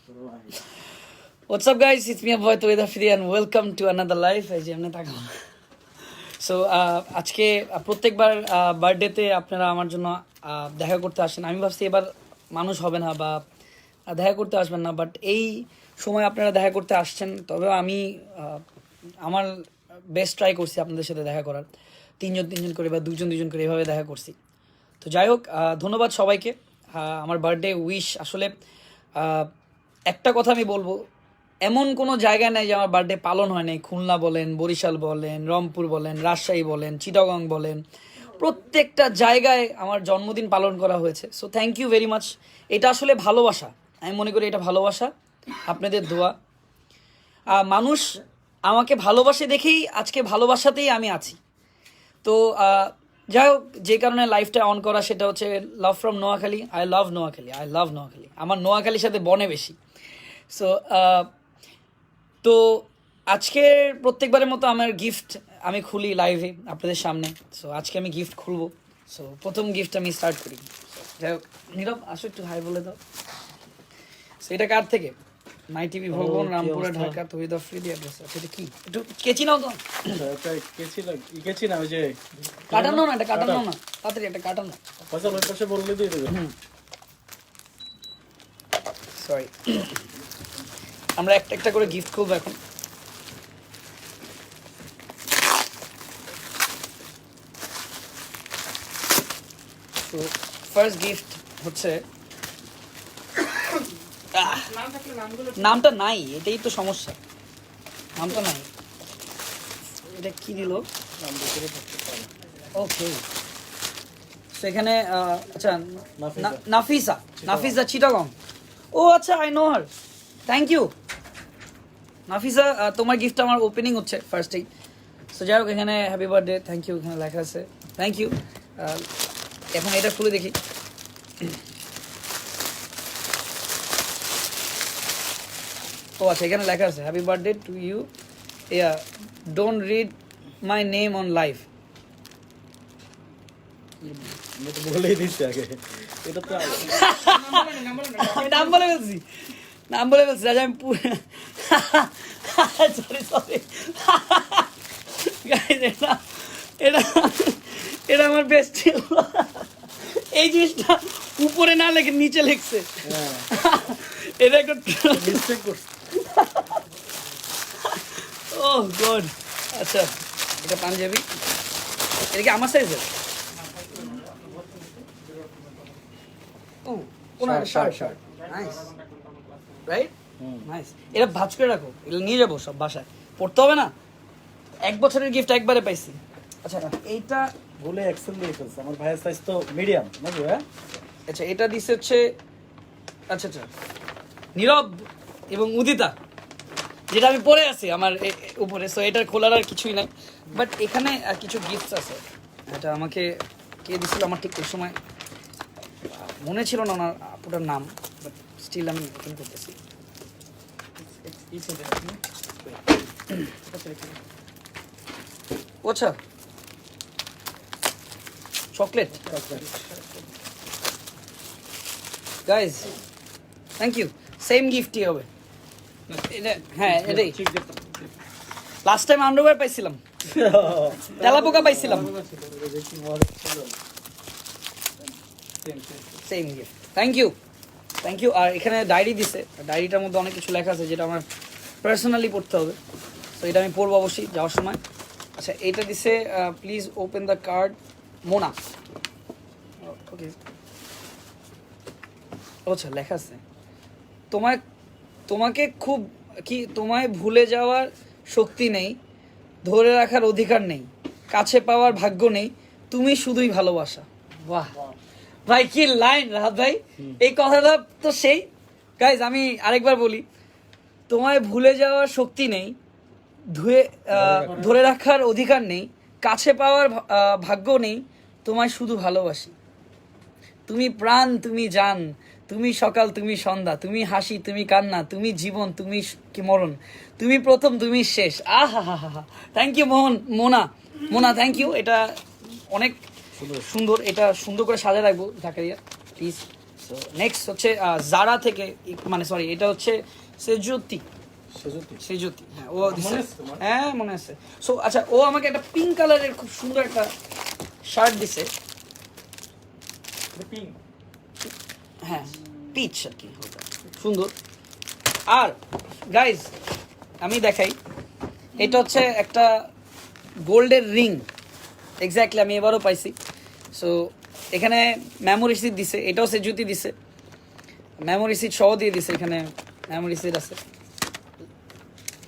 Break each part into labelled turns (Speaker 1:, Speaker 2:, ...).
Speaker 1: What's up guys, it's me your boy Toyed Afridi and welcome to another live. এই যে এমনি তাকাও। So আজকে প্রত্যেকবার বার্থডেতে আপনারা আমার জন্য দেখা করতে আসেন। আমি ভাবছি এবার মানুষ হবে না বা দেখা করতে আসবেন না, বাট এই সময় আপনারা দেখা করতে আসছেন। তবে আমি আমার বেস্ট ট্রাই করছি আপনাদের সাথে দেখা করার, তিনজন করে বা দুজন করে এভাবে দেখা করছি। তো যাই হোক, ধন্যবাদ সবাইকে। আমার বার্থডে উইশ আসলে একটা কথা আমি বলবো, এমন কোনো জায়গা নেই যে আমার বার্থডে পালন হয় নাই। খুলনা বলেন, বরিশাল বলেন, রংপুর বলেন, রাজশাহী বলেন, চিটাগং বলেন, প্রত্যেকটা জায়গায় আমার জন্মদিন পালন করা হয়েছে। So thank you very much. এটা আসলে ভালোবাসা, আমি মনে করি এটা ভালোবাসা, আপনাদের দোয়া। মানুষ আমাকে ভালোবাসে দেখেই আজকে ভালোবাসাতেই আমি আছি। তো যাই হোক, যে কারণে লাইফটা অন করা সেটা হচ্ছে love from Noakhali. I love Noakhali. আমার নোয়াখালীর সাথে বনে বেশি। সো তো আজকে প্রত্যেকবারের মতো আমার গিফট আমি খুলি লাইভে আপনাদের সামনে। সো আজকে আমি গিফট খুলবো। সো প্রথম গিফট আমি স্টার্ট করি। যাই হোক, নীরব আসো একটু হাই বলে দাও। সো এটা কার থেকে? মাই টিভি, ভগবান, রামপুরা, ঢাকা, তহিদ আফ্রিদি অ্যাড্রেস। আচ্ছা এটা কি? একটু কেচি নাও তো।
Speaker 2: কেচি না ওই যে
Speaker 1: কাটানো না, এটা কাটানো না, তাড়াতাড়ি একটা কাটানো।
Speaker 2: ফসল ওই পাশে বললে দিয়ে দেবে।
Speaker 1: সরি, আমরা একটা করে গিফট খুলবো এখন। তো ফার্স্ট গিফট হচ্ছে, নামটা নাই, এটাই তো সমস্যা, নামটা নাই। এটা কি দিল? ওকে, সেখানে আচ্ছা নাফিসা চিটাগং। ও আচ্ছা, I know her. Thank you Nafisa, তোমার গিফট আমার ওপেনিং হচ্ছে ফার্স্টেই। সো যাই হোক, এখানে হ্যাপি বার্থডে, থ্যাংক ইউ, এখানে লেখা আছে থ্যাংক ইউ। এখন এটা খুলে দেখি। ও আচ্ছা, এখানে লেখা আছে happy birthday to you, don't read my name on live.
Speaker 2: বলেই দিচ্ছি আগে, এটা তো
Speaker 1: নাম বলে ফেলছি রাজা, আমি সরি এটা আমার বেস্ট ছিল। এই জিনিসটা উপরে না লেখে নিচে লিখছে, এটা একটা
Speaker 2: মিস্টেক করছি।
Speaker 1: ও গড। আচ্ছা, এটা পাঞ্জাবি, এটা কি আমার সাইজের? ও শার্ট, নাইস রাইট, নাইস। এটা ভাঁজ করে রাখো, এগুলো নিয়ে যাবো সব বাসায়, পড়তে হবে না। 1 বছরের গিফট একবারে পাইছি। আচ্ছা এইটা
Speaker 2: বলে এক্সেল দিয়ে ফেলছে, আমার ভাইয়ের সাইজ তো মিডিয়াম নাকি? হ্যাঁ
Speaker 1: আচ্ছা, এটা দিচ্ছে হচ্ছে আচ্ছা নীরব এবং উদিতা, যেটা আমি পরে আছি আমার উপরে। সো এটার খোলার আর কিছুই নাই, বাট এখানে কিছু গিফটস আছে। এটা আমাকে কে দিছিল আমার ঠিক ওই সময় মনে ছিল না ওনার আপুটার নাম, বাট স্টিল আমি ওপেন করতেছি। আচ্ছা, chocolate guys, thank you. Same গিফটই হবে এটা। হ্যাঁ এটাই, লাস্ট টাইম আন্ডারওয়্যার পাইছিলাম, তেলাপোকা পাইছিলাম। Same gift, thank you. আর এখানে ডায়েরি দিছে, ডায়েরিটার মধ্যে অনেক কিছু লেখা আছে যেটা আমার পার্সোনালি পড়তে হবে। তো এটা আমি পড়বো অবশ্যই যাওয়ার সময়। আচ্ছা, এইটা দিছে please open the card, Mona. Okay, আচ্ছা লেখা আছে তোমাকে খুব কি, তোমায় ভুলে যাওয়ার শক্তি নেই, ধরে রাখার অধিকার নেই, কাছে পাওয়ার ভাগ্য নেই, তুমি শুধুই ভালোবাসা। বাহ ভাই, কি লাইন রাহাত ভাই, এই কথাটা তো সেই। গাইজ আমি আরেকবার বলি, তোমায় ভুলে যাওয়ার শক্তি নেই, ধরে রাখার অধিকার নেই, কাছে পাওয়ার ভাগ্য নেই, তোমায় শুধু ভালোবাসি। তুমি প্রাণ, তুমি জান, তুমি সকাল, তুমি সন্ধ্যা, তুমি হাসি, তুমি কান্না, তুমি জীবন, তুমি কি মরণ, তুমি প্রথম, তুমি শেষ। আহা হা হা হা, thank you Mona, thank you. এটা অনেক সুন্দর, এটা সুন্দর করে সাজায় রাখবো জাকারিয়া প্লিজ। সো নেক্সট হচ্ছে জারা থেকে মানে সরি এটা হচ্ছে সেজুতি সেজুতি হ্যাঁ ও দিছে হ্যাঁ মনে আছে সো আচ্ছা ও আমাকে একটা পিঙ্ক কালারের খুব সুন্দর একটা শার্ট দিছে
Speaker 2: পিঙ্ক
Speaker 1: হ্যাঁ পিচ আর কি ওটা সুন্দর আর গাইজ আমি দেখাই এটা হচ্ছে একটা গোল্ডের রিং এক্স্যাক্টলি আমি এবারও পাইছি সো এখানে মেমোরি সিট দিছে এটাও সে জুতি দিছে মেমোরি সিট সহ দিয়ে দিছে এখানে মেমোরি সিট আছে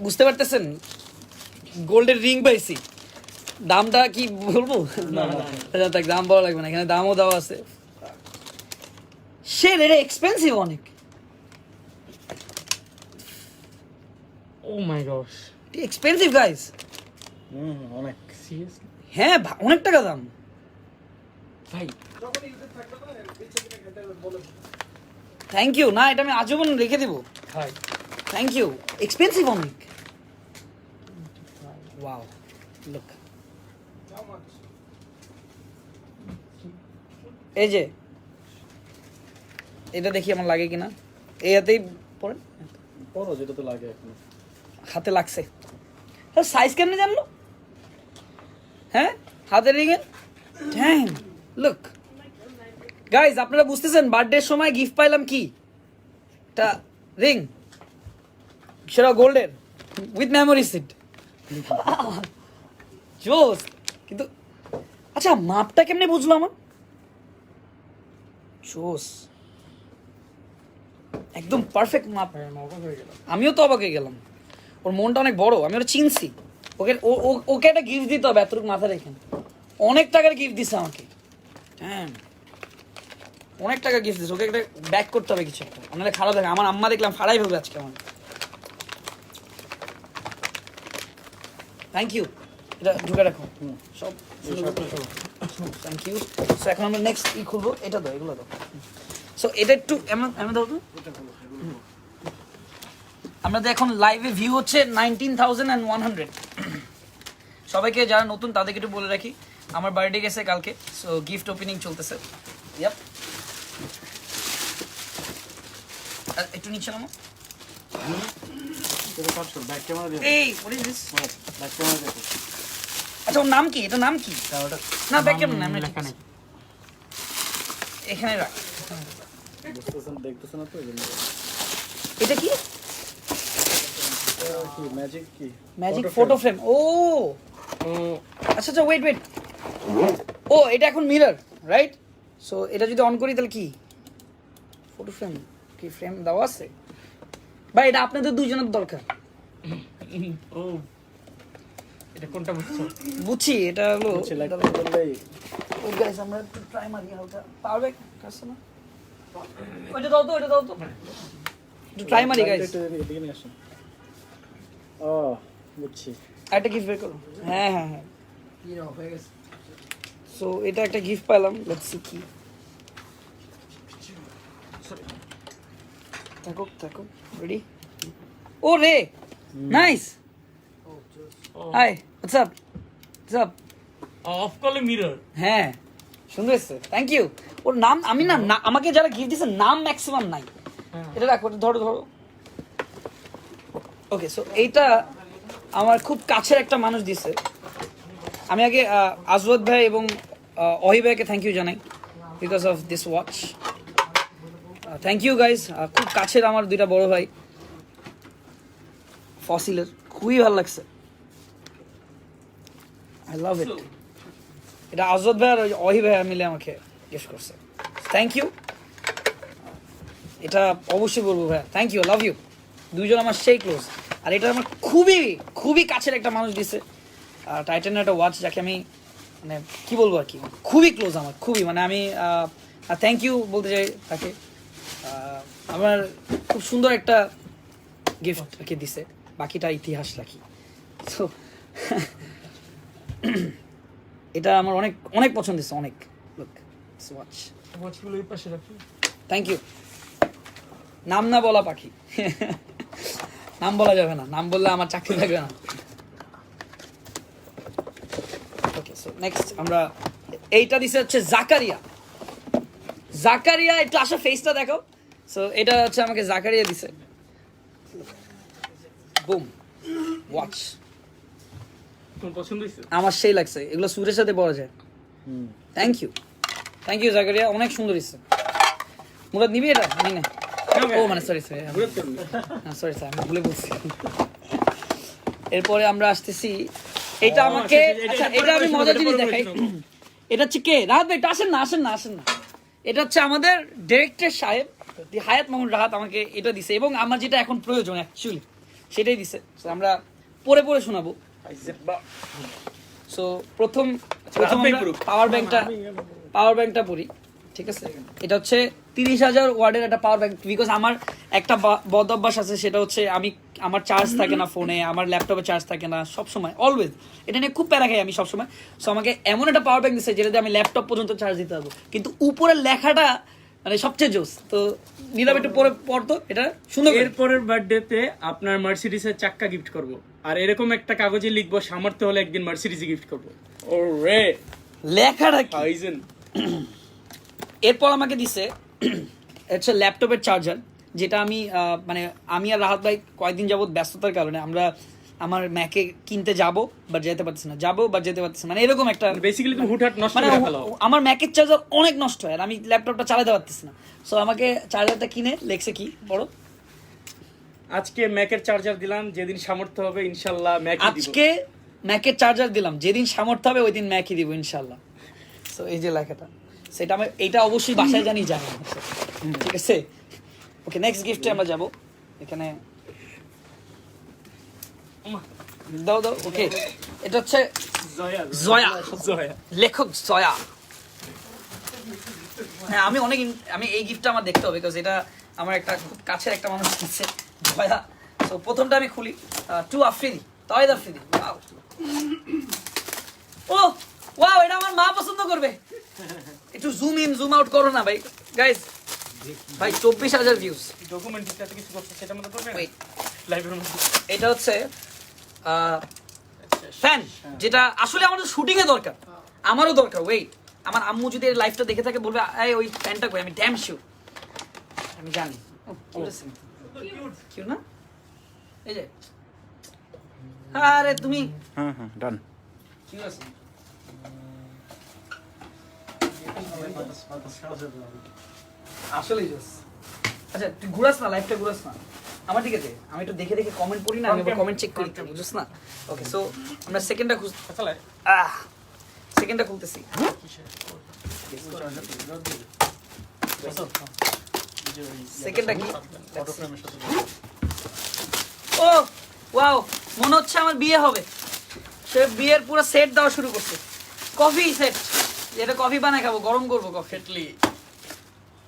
Speaker 1: বুঝতে পারতেছেন গোল্ডের রিং পাইছি দামটা কি বলবো আচ্ছা থাক দাম বলা লাগবে না এখানে দামও দেওয়া আছে সে এটা এক্সপেন্সিভ অনেক
Speaker 3: ও মাই গশ
Speaker 1: এক্সপেন্সিভ গাইস
Speaker 2: অনেক
Speaker 3: সিরিয়াসলি
Speaker 1: হ্যাঁ অনেক টাকা দাম
Speaker 3: ভাই
Speaker 1: থ্যাংক ইউ না এটা আমি আজীবন রেখে দেবো
Speaker 3: ভাই
Speaker 1: থ্যাংক ইউ এক্সপেন্সিভ অনেক ওয়াও লুক এই যে এটা দেখি আমার লাগে কিনা এই হাতেই পড়েন
Speaker 2: পরো যেটা তো লাগে এখন
Speaker 1: হাতে লাগছে সাইজ কেমনে জানলো হ্যাঁ হাতে রিঙের ড্যাম লুক গাইজ আপনারা বুঝতেছেন বার্থডের সময় গিফট পাইলাম কি একটা রিং সেটা গোল্ডের উইথ মেমোরি সিট জোস কিন্তু আচ্ছা মাপটা কেমনে বুঝলো আমার জোস একদম পারফেক্ট মাপ
Speaker 3: অবাক হয়ে গেল
Speaker 1: আমিও তো অবাক হয়ে গেলাম ওর মনটা অনেক বড় আমি ওটা চিনছি ওকে ওকে একটা গিফট দিতে হবে এতটুকু মাথা রেখে অনেক টাকার গিফট দিছে আমাকে হ্যাঁ অনেক টাকা গিফট দিছে ওকে একটা ব্যাক করতে হবে কিছু একটা আমাদের খারাপ দেখে আমার আম্মা দেখলাম ফাড়াই ফেলবে আজকে আমার থ্যাংক ইউ এটা ঢুকে রাখো সব থ্যাংক ইউ সো এখন আমরা নেক্সট ই খুলবো এটা দাও এগুলো দাও সো এটা একটু এমন এমন দাও তো আমাদের এখন লাইভে ভিউ হচ্ছে 19,100 সবাইকে যারা নতুন তাদেরকে একটু বলে রাখি আমার বার্থডে গেছে কালকে সো গিফট ওপেনিং চলতেছে ইয়াপ একটু নিচে নামো
Speaker 2: ব্যাক ক্যামেরা দিয়ে
Speaker 1: এই what is this
Speaker 2: back camera দিয়ে
Speaker 1: আচ্ছা ওর নাম কি এটা নাম কি না ব্যাক ক্যামেরা না
Speaker 3: লেখা নেই
Speaker 1: এখানে রাখ
Speaker 2: বুঝতেছেন দেখতেছেন না তো এজন্য
Speaker 1: এটা কি
Speaker 2: কি ম্যাজিক কি
Speaker 1: ম্যাজিক ফটো ফ্রেম ও আচ্ছা আচ্ছা ওয়েট ওয়েট ও এটা এখন মিরর রাইট সো এটা যদি অন করি তাহলে কি ফটো ফ্রেম কি ফ্রেম দেওয়া আছে ভাই এটা আপনাদের দুজনের দরকার
Speaker 3: ও এটা কোনটা বুঝছো
Speaker 1: বুঝছি এটা হলো
Speaker 2: সিলেক্ট করলেই
Speaker 1: ও গাইস আমরা একটু ট্রাই মারি হালকা পারবে কাছে না ওইটা দাও তো ওইটা দাও তো একটু ট্রাই মারি গাইস
Speaker 2: একটু এদিকে নিয়ে আসুন ও বুঝছি
Speaker 1: একটা গিফট বের করো হ্যাঁ হ্যাঁ হ্যাঁ সো এটা একটা গিফট পেলাম লেটস সি কি থাকো থাকো রেডি ও রে nice hi what's up what's up
Speaker 3: অফ কলে মিরর
Speaker 1: হ্যাঁ সুন্দর এসছে থ্যাংক ইউ ওর নাম আমি না আমাকে যারা গিফট দিয়েছে নাম ম্যাক্সিমাম নাই এটা রাখো এটা ধরো ধরো ওকে সো এইটা আমার খুব কাছের একটা মানুষ দিছে আমি আগে আজওয়াদ ভাই এবং অহি ভাইকে থ্যাংক ইউ জানাই because of this watch thank you guys খুব কাছের আমার দুইটা বড় ভাই ফসিলের খুবই ভালো লাগছে আই লাভ ইট এটা আজওয়াদ ভাই আর অহি ভাই মিলে আমাকে গিফট করছে থ্যাংক ইউ এটা অবশ্যই বলবো ভাই থ্যাংক ইউ লাভ ইউ দুইজন আমার সেই ক্লোজ আর এটা আমার খুবই খুবই কাছের একটা মানুষ দিছে টাইটানের একটা ওয়াচ যাকে আমি মানে কি বলবো আর কি খুবই ক্লোজ আমার খুবই মানে আমি থ্যাংক ইউ বলতে চাই তাকে আমার খুব সুন্দর একটা গিফট আর কি দিছে বাকিটা ইতিহাস রাখি সো এটা আমার অনেক অনেক পছন্দ হয়েছে অনেক লুক ওয়াচ
Speaker 3: ওয়াচগুলো এই পাশে রাখি
Speaker 1: থ্যাংক ইউ নাম না বলা পাখি নাম বলা যাবে না নাম বললে আমার চাকরি থাকবে না ওকে সো নেক্সট আমরা এইটা দিছে হচ্ছে জাকারিয়া জাকারিয়া, একটু আসো ফেসটা দেখো। সো এটা হচ্ছে আমাকে জাকারিয়া দিছে। বুম, ওয়াচ
Speaker 3: তোমার পছন্দ হয়েছে?
Speaker 1: আমার সেই লাগছে, এগুলো সুরের সাথে পরা যায়। থ্যাংক ইউ জাকারিয়া, অনেক সুন্দর দিচ্ছে। মুরাদ নিবি এটা? নি না, ও মানে সরি সরি আমি ভুলে বলছি। এরপরে আমরা আসতেছি, এটা আমাকে, আচ্ছা এটা আমি মজার জিনিস দেখাই। এটা হচ্ছে কে? রাহাত ভাই, একটু আসেন না। এটা হচ্ছে আমাদের ডিরেক্টর সাহেব হায়াত মামুন রাহাত আমাকে এটা দিছে, এবং আমার যেটা এখন প্রয়োজন অ্যাকচুয়ালি সেটাই দিছে। So আমরা পরে শোনাবো। সো প্রথম পাওয়ার ব্যাংকটা পড়ি, ঠিক আছে? এটা হচ্ছে 30,000 ওয়ার্ডের একটা পাওয়ার ব্যাংক। বিকজ আমার একটা বদ অভ্যাস আছে, সেটা হচ্ছে আমার চার্জ থাকে না ফোনে, আমার ল্যাপটপে চার্জ থাকে না সবসময়, অলওয়েজ। এটা নিয়ে খুব প্যারা খাই আমি সবসময়। সো আমাকে এমন একটা পাওয়ার ব্যাংক দিচ্ছে যেটাতে আমি ল্যাপটপ পর্যন্ত চার্জ দিতে পারবো, কিন্তু উপরের লেখাটা মানে সবচেয়ে জোস। তো নীরব একটু পরে পড়তো এটা সুন্দর করে।
Speaker 3: এরপরের বার্থডেতে আপনার মার্সিডিজের চাক্কা গিফট করব, আর এরকম একটা কাগজে লিখবো সামর্থ্য হলে একদিন মার্সিডিজ গিফট করবো। ওরে
Speaker 1: লেখাটা কি?
Speaker 3: আইজেন।
Speaker 1: এরপর আমাকে দিছে হচ্ছে ল্যাপটপের চার্জার, যেটা আমি মানে আমি আর রাহাত ভাই কয়েকদিন যাবত ব্যস্ততার কারণে আমরা আমার ম্যাকে কিনতে যাবো বাট যেতে পারতেছি না, মানে এরকম একটা
Speaker 3: বেসিক্যালি তুমি হুটহাট নষ্ট
Speaker 1: মানে
Speaker 3: করে ফেলো।
Speaker 1: আমার ম্যাকের চার্জার অনেক নষ্ট হয় আর আমি ল্যাপটপটা চালাতে পারতেছি না। সো আমাকে চার্জারটা কিনে লেখছে কি বড়,
Speaker 3: আজকে ম্যাকের চার্জার দিলাম, যেদিন সামর্থ্য হবে ইনশাআল্লাহ ম্যাক দিব।
Speaker 1: আজকে ম্যাকের চার্জার দিলাম, যেদিন সামর্থ্য হবে ওই দিন ম্যাকই দিব ইনশাল্লাহ। সো এই যে লেখাটা, সেটা আমি এইটা অবশ্যই বাসায় জানি ঠিক আছে। ওকে, নেক্সট গিফটে আমরা যাব। এখানে দাও ওকে, এটা হচ্ছে জয়া, লেখক জয়া। হ্যাঁ, আমি এই গিফটটা আমার দেখতে হবে, বিকজ এটা আমার একটা খুব কাছের একটা মানুষ দিচ্ছে, জয়া। তো প্রথমটা আমি খুলি, টু আফ্রিদি, তাওহিদ আফ্রিদি। ওয়াও, এটা আমার মা পছন্দ করবে। একটু জুম ইন জুম আউট করো না ভাই, গাইস। ভাই 24,000 ভিউজ।
Speaker 3: ডকুমেন্ট দিতে কিছু করতে সেটা মনে করবে
Speaker 1: Wait,
Speaker 3: লাইভের মধ্যে।
Speaker 1: এটা হচ্ছে ফ্যান, যেটা আসলে আমাদের শুটিং এ দরকার, আমারও দরকার। ওয়েট, আমার আম্মু যদি এই লাইভটা দেখে থাকে বলবে এই ওই ফ্যানটা কই, আমি ড্যাম শিওর আমি জানি। কিউট না? এই যে, আরে তুমি
Speaker 2: হ্যাঁ ডান।
Speaker 1: কিউট আছে। আসলেই জোস। আচ্ছা তুই ঘুরাস না, লাইভটা ঘুরাস না আমার দিকে দে, আমি একটু দেখে কমেন্ট পড়ি না, আমি কমেন্ট চেক করি, বুঝছ না? ওকে, সো আমরা সেকেন্ডটা খুলতেছি। সেকেন্ডটা কি? ও ওয়াও, মনে হচ্ছে আমার বিয়ে হবে। সে বিয়ের পুরো সেট দেওয়া শুরু করছে, কফি সেট, এটা কফি বানায় খাবো, গরম করবো কফি।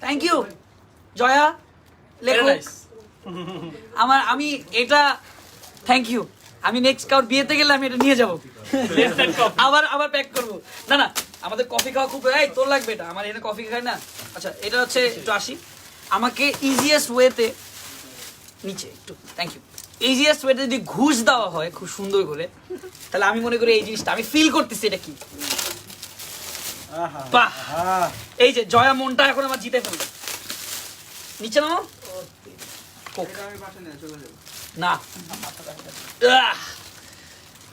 Speaker 1: থ্যাংক ইউ জয়া লেখক। আমি এটা থ্যাংক ইউ, আমি নেক্সট কাউর বিয়েতে গেলে আমি এটা নিয়ে যাবো, আবার প্যাক করবো। না আমাদের কফি খাওয়া খুব, এই তোর লাগবে এটা, আমার এখানে কফি খাই না। আচ্ছা এটা হচ্ছে, একটু আসি, আমাকে ইজিয়েস্ট ওয়েতে নিচে একটু, থ্যাংক ইউ। ইজিয়েস্ট ওয়েতে যদি ঘুষ দেওয়া হয় খুব সুন্দর করে, তাহলে আমি মনে করি এই জিনিসটা আমি ফিল করতেছি এটা কি। বাহ, এই যে জয়া মনটা এখন আমার জিতে ফেলবে। নিচে নাও না,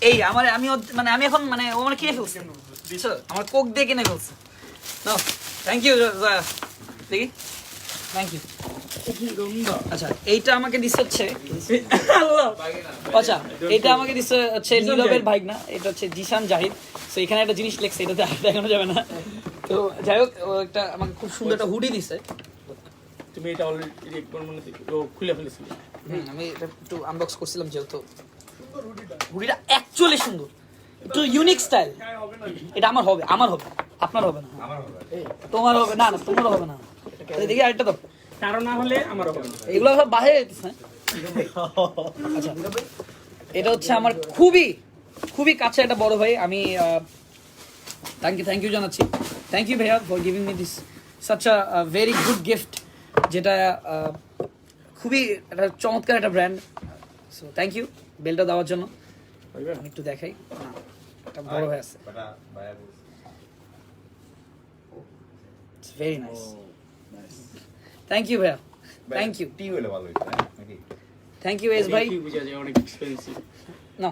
Speaker 1: এই আমি এখন মানে ও আমার কিনে ফেলছে, আমার কোক দিয়ে কিনে ফেলছে। থ্যাংক ইউ জয়া, দেখি থ্যাংক ইউ। আচ্ছা এইটা আমাকে দিচ্ছে হচ্ছে, আচ্ছা এটা আমাকে দিচ্ছে হচ্ছে নীরবের ভাইগনা, এটা হচ্ছে জিশান জাহিদ। তো এখানে একটা জিনিস লেখছে, এটাতে আর দেখানো যাবে না। তো যাই হোক, ও একটা আমাকে খুব সুন্দর একটা হুডি দিছে।
Speaker 3: তুমি এটা অলরেডি একবার মনে খুলে ফেলেছিলে।
Speaker 1: আমি এটা একটু আনবক্স করছিলাম, যেহেতু হুডিটা অ্যাকচুয়ালি সুন্দর, একটু ইউনিক স্টাইল। এটা আমার হবে, আপনার হবে না, তোমার হবে না, তোমার হবে না। দেখি আরেকটা তো,
Speaker 3: কারণ না হলে আমারও হবে না।
Speaker 1: এগুলো সব বাইরে যেতেছে। আচ্ছা এটা হচ্ছে আমার খুবই কাছে একটা বড় ভাই। আমি থ্যাংক ইউ জানাচ্ছি। থ্যাংক ইউ ভাইয়া for giving me this such a very good gift, যেটা খুবই একটা চমৎকার একটা ব্র্যান্ড। সো থ্যাংক ইউ বেলটা দেওয়ার জন্য। আমি একটু দেখাই, না এটা বড় হয়ে আছে, it's very nice. Thank you ভাইয়া, থ্যাংক ইউ,
Speaker 4: টি হলে ভালো হইতো নাকি?
Speaker 1: থ্যাংক ইউ এস ভাই।
Speaker 3: কি বুঝা যায় অনেক এক্সপেন্সিভ।
Speaker 1: না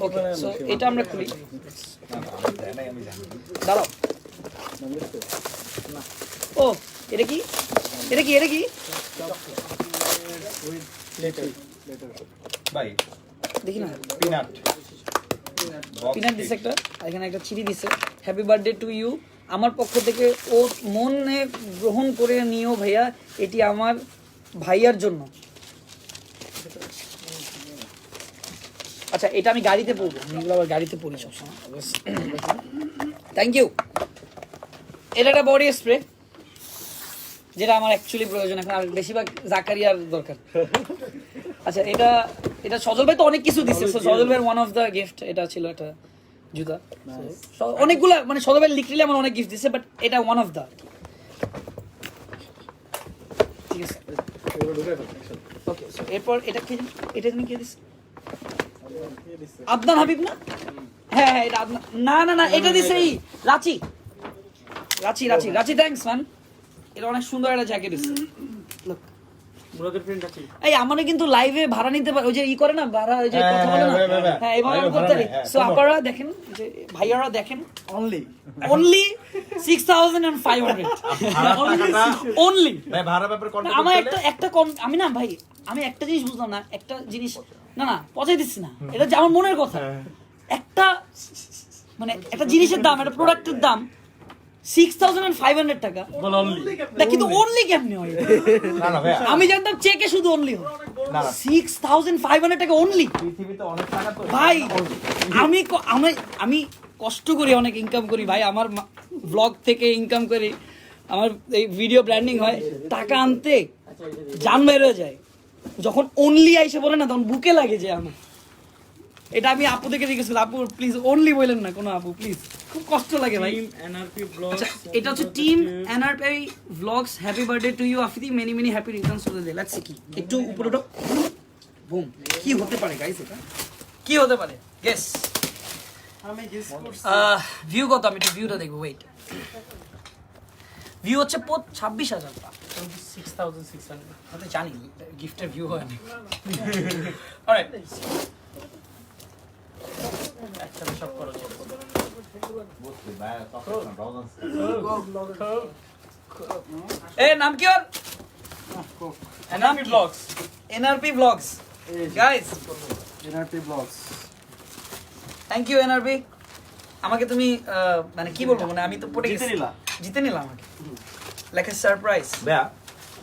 Speaker 1: ওকে, সো এটা আমরা খুলি।
Speaker 4: না, আমি জানি না, আমি জানি।
Speaker 1: দাঁড়াও, ও এটা কি, এটা কি, এটা কি?
Speaker 4: ভাই
Speaker 1: দেখি না,
Speaker 4: পিনাট
Speaker 1: পিনাট দিছে একটা, আর এখানে একটা চিনি দিছে। Happy birthday to you. আমার পক্ষ থেকে ও মনে গ্রহণ করে নিও ভাইয়া, এটি আমার ভাইয়ার জন্য। আচ্ছা, এটা আমি গাড়িতে পড়বো, আমি এগুলো আবার গাড়িতে পড়ি সবসময়। Thank you. এটা একটা বডি স্প্রে, যেটা আমার অ্যাকচুয়ালি প্রয়োজন এখন, আর বেশিরভাগ জাকারিয়ার দরকার। আচ্ছা, এটা এটা সজল ভাই তো অনেক কিছু দিচ্ছে, সজল ভাইয়ের ওয়ান অফ দ্য গিফট এটা ছিল একটা জুতা। অনেকগুলা মানে সজল ভাই লিখলে আমার অনেক গিফট দিচ্ছে, বাট এটা ওয়ান অফ দ্য। ঠিক আছে, ওকে। এরপর এটা কি, এটা তুমি কে দিচ্ছে? আদনান হাবিব না? হ্যাঁ হ্যাঁ, এটা আদনান। না না না, এটা দিছে এই রাচি, রাচি রাচি রাচি। থ্যাঙ্কস ম্যান, এটা অনেক সুন্দর একটা জ্যাকেট দিচ্ছে। Look.
Speaker 3: মুরাদের ফ্রেন্ড আছে।
Speaker 1: এই আমারে কিন্তু লাইভে ভাড়া নিতে পারে, ওই যে ই করে না ভাড়া, ওই যে কথা বলে না, হ্যাঁ এইভাবে আমরা করতে পারি। সো আপনারা দেখেন, যে ভাইয়ারা দেখেন,
Speaker 2: অনলি
Speaker 1: অনলি 6500 অনলি।
Speaker 4: ভাই ভাড়া ব্যাপারে কন্টাক্ট
Speaker 1: আমার একটা আমি না ভাই, আমি একটা জিনিস বুঝলাম না, একটা জিনিস না না পচাই দিচ্ছি না, এটা যে আমার মনের কথা। একটা মানে একটা জিনিসের দাম, একটা প্রোডাক্টের দাম 6500 টাকা, তা কিন্তু অনলি কেমনে হয়?
Speaker 4: না না ভাই,
Speaker 1: আমি জানতাম চেকে শুধু অনলি হয়।
Speaker 4: না না
Speaker 1: 6500 টাকা অনলি
Speaker 4: পৃথিবীতে অনেক টাকা তো
Speaker 1: ভাই। আমি কষ্ট করি, অনেক ইনকাম করি ভাই, আমার ব্লগ থেকে ইনকাম করি, আমার এই ভিডিও ব্র্যান্ডিং হয়, টাকা আনতে জান বের হয়ে যায়। যখন অনলি আইসে বলে না, তখন বুকে লাগে যে আমার। এটা আমি আপু থেকে দেখেছিল, আপু প্লিজ অনলি বললেন না কোনো, আপু প্লিজ, খুব কষ্ট লাগে ভাই।
Speaker 3: Team NRP blogs.
Speaker 1: আচ্ছা, এটা হচ্ছে team NRP vlogs. Happy birthday to you Afidi, many many happy returns of the day. Let's see কি একটু উপরে উঠো, বুম। কি হতে পারে গাইস, এটা কি হতে পারে? গেস।
Speaker 2: আমি গেস করছি
Speaker 1: ভিউ কত? আমি একটু ভিউটা দেখবো, ওয়েট। ভিউ হচ্ছে 26,000 টা,
Speaker 3: 6600।
Speaker 1: আমি তো জানি গিফটের ভিউ হয় না। অলরাইট,
Speaker 3: একসাথে সব খরচ হবে।
Speaker 4: বুঝছি ভাই, তখন রওনা
Speaker 1: এ নাম কি ওর?
Speaker 3: NRP blogs.
Speaker 1: NRP vlogs guys.
Speaker 2: NRP blogs.
Speaker 1: Thank you NRP. আমাকে তুমি মানে কি বলবো, মানে আমি তো পড়ে গেছি, জিতে নিলাম আমাকে, লাইক এ সারপ্রাইজ।
Speaker 4: ভাইয়া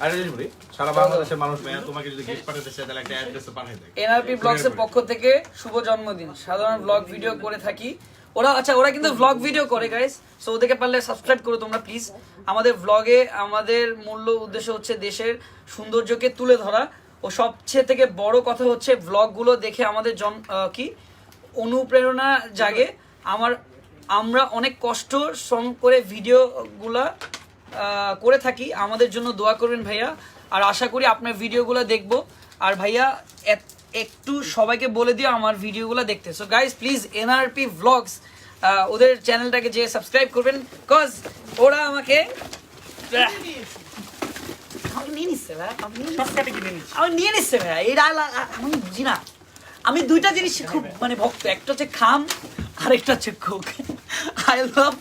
Speaker 4: আরেকটা জিনিস বলি, সারা বাংলাদেশের মানুষ ভাইয়া তোমাকে যদি গিফট পাঠাতে চায় তাহলে একটা অ্যাড্রেসে পাঠিয়ে দেয়।
Speaker 1: এনআরপি ব্লগসের পক্ষ থেকে শুভ জন্মদিন। সাধারণ ব্লগ ভিডিও করে থাকি ওরা। আচ্ছা, ওরা কিন্তু ব্লগ ভিডিও করে গাইস, সো ওদেরকে পারলে সাবস্ক্রাইব করো তোমরা প্লিজ। আমাদের ব্লগে আমাদের মূল্য উদ্দেশ্য হচ্ছে দেশের সৌন্দর্যকে তুলে ধরা, ও সবচেয়ে থেকে বড় কথা হচ্ছে ব্লগগুলো দেখে আমাদের কি অনুপ্রেরণা জাগে। আমরা অনেক কষ্ট শ্রম করে ভিডিওগুলা করে থাকি। আমাদের জন্য দোয়া করবেন ভাইয়া, আর আশা করি আপনার ভিডিওগুলো দেখবো। আর ভাইয়া একটু সবাইকে বলে দিও আমার ভিডিওগুলো দেখতে। So guys please NRP vlogs, ওদের চ্যানেলটাকে যে সাবস্ক্রাইব করবেন, কজ ওরা আমাকে নিয়ে নিচ্ছে ভাই,
Speaker 3: শর্টকাটে কিনে নিচ্ছি।
Speaker 1: আমি নিয়ে নিচ্ছে ভাই। এটা আমি বুঝি না, আমি দুইটা জিনিস খুব মানে ভক্ত, একটা হচ্ছে খাম আর একটা হচ্ছে coke. I love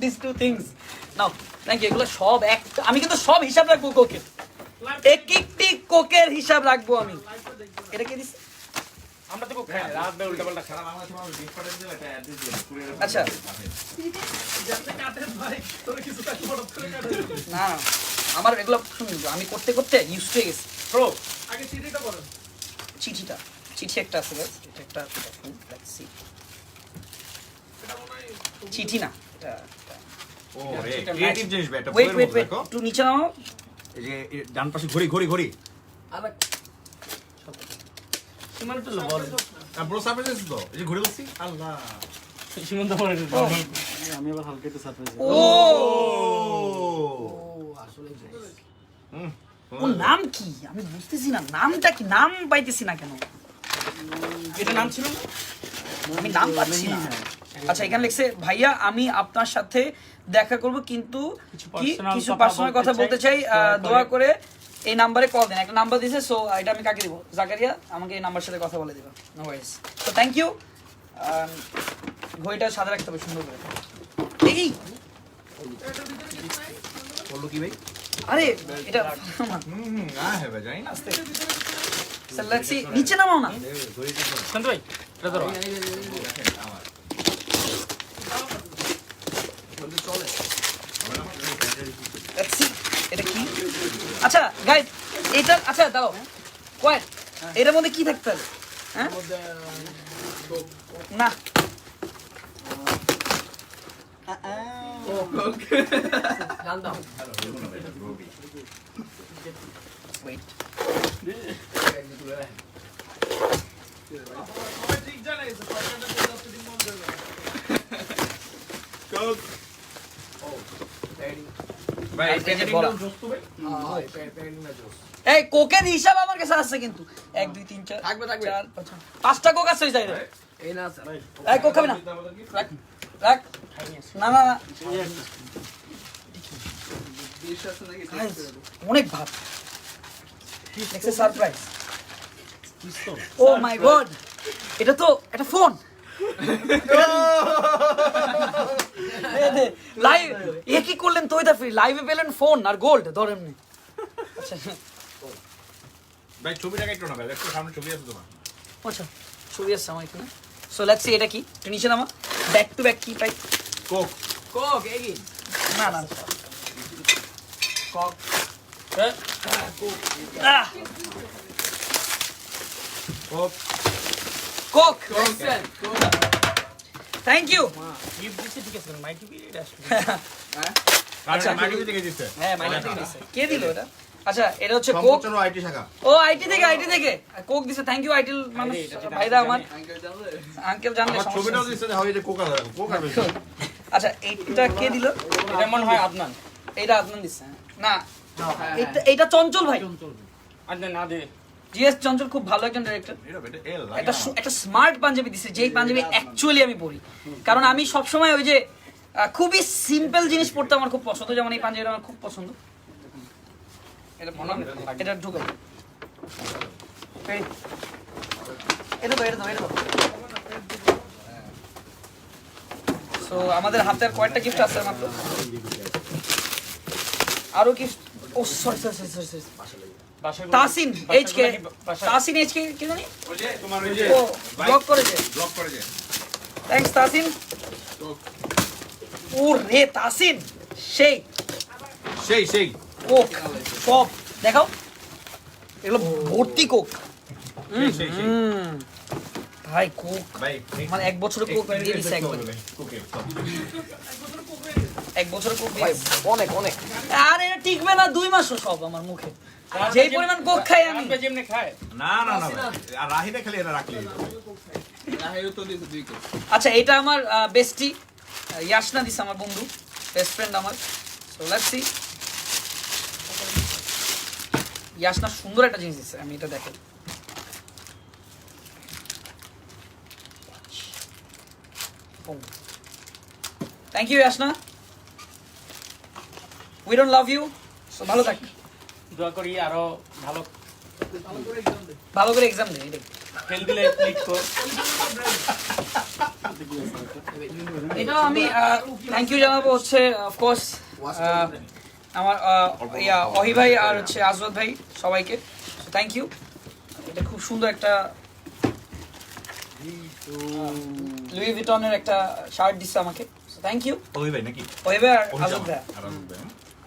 Speaker 1: this two things. Now thank you. এগুলো সব একটা, আমি কিন্তু সব হিসাব রাখবো কোকের, এক একটি কোকের হিসাব রাখবো আমি। এটা কি দিস?
Speaker 3: আমরা তো খাই না, রাত বেলা উল্টাপাল্টা খাই।
Speaker 4: সারা বাংলাদেশের মানুষ গিফট পাঠাতে দিলে একটা অ্যাড্রেস দিয়ে কুরিয়ার
Speaker 1: আচ্ছা, না আমার এগুলো শুনুন, আমি করতে করতে ইউজ হয়ে গেছি।
Speaker 3: ব্রো আগে চিঠিটা বলেন।
Speaker 1: চিঠি একটা আছে guys, এটা একটা let's see। চিঠি না এটা,
Speaker 4: ও রে ক্রিয়েটিভ জিনিস ভাই, একটা
Speaker 1: ওয়েট
Speaker 4: বইয়ের
Speaker 1: ওয়েট
Speaker 4: মতো
Speaker 1: ওয়েট,
Speaker 4: দেখো।
Speaker 1: একটু নিচে নাও।
Speaker 4: এই যে ডান পাশে ঘড়ি ঘড়ি ঘড়ি
Speaker 1: আবার
Speaker 3: সীমান্ত বল।
Speaker 4: ব্রো সারপ্রাইজ তো, এই যে ঘড়ি বলছি আল্লাহ।
Speaker 3: সীমান্ত বলে
Speaker 2: আমি আবার হালকা একটু সারপ্রাইজ।
Speaker 1: ও আসলে ওর নাম কি আমি বুঝতেছি না, নামটা কি, নাম পাইতেছি না কেন।
Speaker 3: এটা নাম ছিল না?
Speaker 1: আমি নাম পাচ্ছি না। আচ্ছা এখানে লিখছে ভাইয়া আমি আপনার সাথে দেখা করব কিন্তু কিছু পার্সোনাল কথা বলতে চাই দোয়া করে এই নাম্বারে কল দেন একটা নাম্বার দিয়েছে সো এটা আমি কাকে দিব জাকারিয়া আমাকে এই নাম্বার সাথে কথা বলে দিবা no Warsi so thank you ঘড়িটা সাদা রাখতে হবে সুন্দর করে এই
Speaker 4: বললো কি ভাই
Speaker 1: আরে এটা
Speaker 4: না হবে জানি না
Speaker 1: স্যার লেটস সি নিচে নামাও না
Speaker 3: শান্ত ভাই এটা ধরো
Speaker 1: লেটস সি এটা কি আচ্ছা গাইস এটা আচ্ছা দাও কয়েন এটার মধ্যে কি থাকতে হবে হ্যাঁ না Wait.
Speaker 4: ভাই
Speaker 1: এই যে বলা। এই কোকের হিসাব আমার কাছে আছে কিন্তু 1 2 3 4
Speaker 5: থাকবে।
Speaker 1: 4 5 5টা কোক আছে এই সাইডে
Speaker 5: এই না স্যার
Speaker 1: এই কোক খাবি না রাখ রাখ না না না Guys, অনেক ভাব নেক্সট সারপ্রাইজ ও মাই গড এটা তো একটা ফোন লাইভ এ কি করলেন তো এটা ফ্রি লাইভে পেলেন ফোন আর গোল্ড ধরেন নি আচ্ছা
Speaker 4: ভাই ছবিটাকে একটু না ভাই একটু সামনে ছবি আছে তোমার
Speaker 1: আচ্ছা ছবি আছে আমার এখানে সো লেটস সি এটা কি একটু নিচে নামা ব্যাক টু ব্যাক কি পাই
Speaker 4: কোক
Speaker 5: কোক এগি
Speaker 1: না না
Speaker 5: কক
Speaker 4: coke
Speaker 1: coke
Speaker 5: sir coke
Speaker 1: thank you
Speaker 3: gift দিছে ঠিক আছে মাই টিভি এটা আসলে
Speaker 4: আচ্ছা মাইকে থেকে দিতে
Speaker 1: হ্যাঁ মাইকে থেকে দিছে কে দিল এটা আচ্ছা এটা হচ্ছে কোক
Speaker 4: সম্পূর্ণ আইটি শাখা
Speaker 1: ও আইটি থেকে কোক দিছে থ্যাংক ইউ আইটিল মানুষ ভাইরা আমার
Speaker 5: আঙ্কেল জানলে
Speaker 1: আঙ্কেল জানলে
Speaker 4: আমার
Speaker 1: সমস্যা
Speaker 4: ছবিটাও
Speaker 1: নেই।
Speaker 4: দিচ্ছে যে হয় যে কোক আর কোক আর বেশি
Speaker 1: আচ্ছা এইটা কে দিল
Speaker 3: এটা মনে হয় আদনান
Speaker 1: এইটা আদনান দিছে না এইটা চঞ্চল ভাই
Speaker 3: আদনান না দে
Speaker 1: জিএস চঞ্চল খুব ভালো একজন ডাইরেক্টর
Speaker 4: এটা বেটা এল
Speaker 1: একটা স্মার্ট পাঞ্জাবি দিছে যেই পাঞ্জাবি অ্যাকচুয়ালি আমি পরি কারণ আমি সবসময় ওই যে খুবই সিম্পল জিনিস পড়তে আমার খুব পছন্দ যেমন এই পাঞ্জাবিটা আমার খুব পছন্দ এটা ঢুকাই এটা তো সো আমাদের হাতে আর কয়েকটা গিফট আছে মাত্র আরো গিফট ও sorry Tasin HK Tasin HK কি জানি
Speaker 4: ওই যে তোমার ওই যে
Speaker 1: ও ব্লক করেছে
Speaker 4: ব্লক করে যে
Speaker 1: থ্যাঙ্কস তাসিন ও রে তাসিন সেই
Speaker 4: সেই
Speaker 1: কোক সব দেখাও এগুলো ভর্তি কোক
Speaker 4: সেই
Speaker 1: ভাই কোক
Speaker 4: ভাই
Speaker 1: মানে 1 বছরের কোক দিয়ে দিছে একবার
Speaker 4: কোকে
Speaker 1: 1 বছরের কোক ভাই অনেক আর এটা টিকবে না 2 মাসও সব আমার মুখে যেই পরিমাণ কোক খাই আমি
Speaker 3: আমরা যেমনে খায়
Speaker 4: না ভাই আর রাহিদা খালি এটা রাখলি
Speaker 5: রাহেও তো দিছে দুই কোক
Speaker 1: আচ্ছা এটা আমার বেস্টি ইয়াশনা দিছে আমার বন্ধু বেস্ট ফ্রেন্ড আমার সো লেটস সি ইয়াশনা সুন্দর একটা জিনিস দিছে আমি এটা দেখেন thank you Yashna we don't love you so ভালো থাক
Speaker 3: দোয়া করি আরো ভালো
Speaker 1: ভালো করে এক্সাম দে এটাই
Speaker 3: ফেল দিলে ক্লিক কর
Speaker 1: এটা আমি থ্যাংক ইউ জানাবো হচ্ছে অফকোর্স আমার অহি ভাই আর হচ্ছে আজওয়াদ ভাই সবাইকে থ্যাংক ইউ এটা খুব সুন্দর একটা লুই ভিটনের একটা শার্ট দিচ্ছে আমাকে থ্যাংক ইউ
Speaker 4: ওই ভাই নাকি
Speaker 1: অহি ভাই আর
Speaker 4: ওই
Speaker 1: আজওয়াদ ভাই
Speaker 4: আর আসবে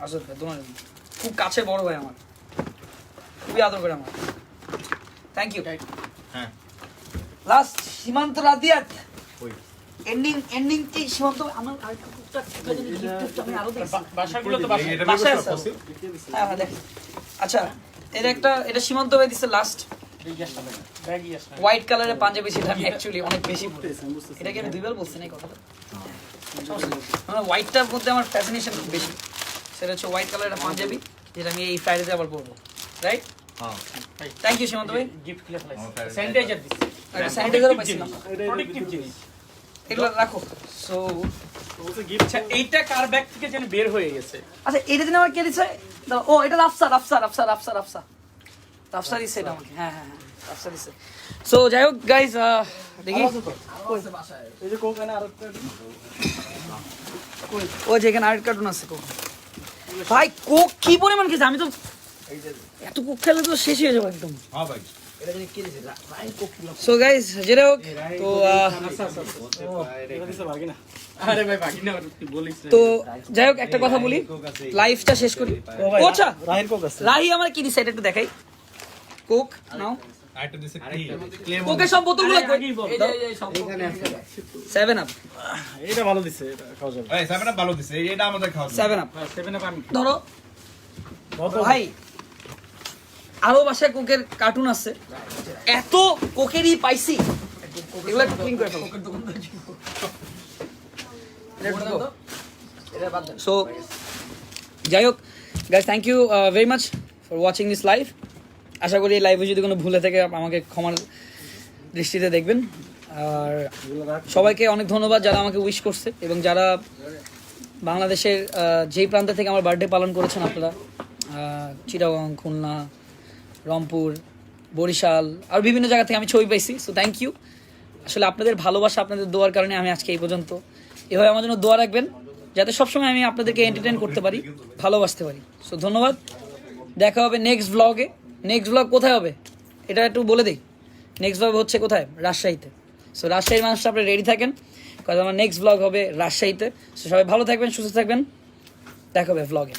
Speaker 1: আজওয়াদ ভাই দুজন খুব কাছে বড় ভাই আমার খুবই আদর করে আমার থ্যাংক ইউ
Speaker 4: হ্যাঁ
Speaker 1: লাস্ট সীমান্ত রাদিয়াত
Speaker 4: ওই
Speaker 1: এন্ডিং কি সীমান্ত আমার আরেকটা কুকটা গিফট আমি আরো দেখছি
Speaker 3: বাসাগুলো তো
Speaker 4: এটা
Speaker 1: বাসায়
Speaker 4: ব্যবস্থা
Speaker 1: আছে।
Speaker 4: ফসিল
Speaker 1: হ্যাঁ দেখ আচ্ছা এটা সীমান্ত ভাই দিছে লাস্ট
Speaker 3: ব্যাগই আসে
Speaker 1: হোয়াইট কালারের পাঞ্জাবি সেটা আমি অ্যাকচুয়ালি অনেক বেশি পড়ি এটা কি আমি দুইবার বলছি না এই কথাটা মানে হোয়াইটটার মধ্যে আমার ফ্যাসিনেশন খুব বেশি সেটা হচ্ছে হোয়াইট কালারের পাঞ্জাবি যেটা আমি এই ফ্রাইডেতে আবার পরবো রাইট
Speaker 4: হ্যাঁ
Speaker 1: থ্যাংক ইউ সীমান্ত ভাই
Speaker 3: গিফট ক্লিয়ার
Speaker 4: আমার
Speaker 3: স্যানিটাইজার দিছি
Speaker 1: একটা স্যানিটাইজারও পাইছিলাম
Speaker 3: প্রোটেক্টিভ জিনিস
Speaker 1: এগুলো রাখো। সো
Speaker 3: আচ্ছা এইটা কার ব্যাগ থেকে যেন বের হয়ে গেছে।
Speaker 1: আচ্ছা এটা দিন আমার কে দিছে? দাঁড়াও, ও এটা রাফসা দিছে এটা আমাকে। হ্যাঁ রাফসা দিছে। সো যাই হোক গাইস, দেখি
Speaker 2: এই যে কোক এনে আর একটা
Speaker 1: ও যেখানে আরেক কার্টুন আছে কোক। ভাই কোক কি পরিমাণ খেয়েছে, আমি তো এত কোক খেলে তো শেষ হয়ে যাবো একদম।
Speaker 4: হ্যাঁ ভাই
Speaker 1: সো গাইস যেটা হোক, তো
Speaker 2: এটা দিছে বাকি না।
Speaker 3: আরে ভাই বাকি না তুই বলিস না।
Speaker 1: তো যাই হোক একটা কথা বলি, লাইফটা শেষ করি।
Speaker 2: ও ভাই
Speaker 1: ও আচ্ছা
Speaker 2: রাহির কোক আছে।
Speaker 1: রাহি আমার কি দিছে এটা একটু দেখাই। কোক নাও,
Speaker 4: আরেকটা দিছে কি
Speaker 1: কোকের সব বোতলগুলো কই?
Speaker 5: এই যে সব এখানে আছে
Speaker 1: 7 আপ
Speaker 2: এটা ভালো দিছে, এটা খাওয়া যাবে।
Speaker 4: এই সামনে ভালো দিছে এটা আমাদের খাওয়া
Speaker 1: 7 আপ
Speaker 3: 7 আপ আমি
Speaker 1: ধরো
Speaker 2: কত
Speaker 1: ভাই। আরো বাসায় কোকের কার্টুন আছে, এত কোকেরই পাইছি। এগুলো একটু ক্লিন করে ফেলো।
Speaker 5: এটা বাদ দেন।
Speaker 1: সো যাই হোক guys, thank you very much for watching this live. আশা করি এই লাইভে যদি কোনো ভুলে থাকে আমাকে ক্ষমার দৃষ্টিতে দেখবেন। আর সবাইকে অনেক ধন্যবাদ যারা আমাকে উইশ করছে এবং যারা বাংলাদেশের যেই প্রান্ত থেকে আমার বার্থডে পালন করেছেন আপনারা, চিটাগং, খুলনা, রংপুর, বরিশাল আর বিভিন্ন জায়গা থেকে আমি ছবি পাইছি। So thank you. আসলে আপনাদের ভালোবাসা, আপনাদের দোয়ার কারণে আমি আজকে এই পর্যন্ত। এভাবে আমার জন্য দোয়া রাখবেন যাতে সবসময় আমি আপনাদেরকে এন্টারটেইন করতে পারি, ভালোবাসতে পারি। সো ধন্যবাদ, দেখা হবে নেক্সট ব্লগে। নেক্সট ব্লগ কোথায় হবে এটা একটু বলে দিই। নেক্সট ব্লগ হচ্ছে কোথায়? রাজশাহীতে। সো রাজশাহীর মানুষরা আপনি রেডি থাকেন, কারণ আমার নেক্সট ব্লগ হবে রাজশাহীতে। সো সবাই ভালো থাকবেন, সুস্থ থাকবেন, দেখা হবে ব্লগে।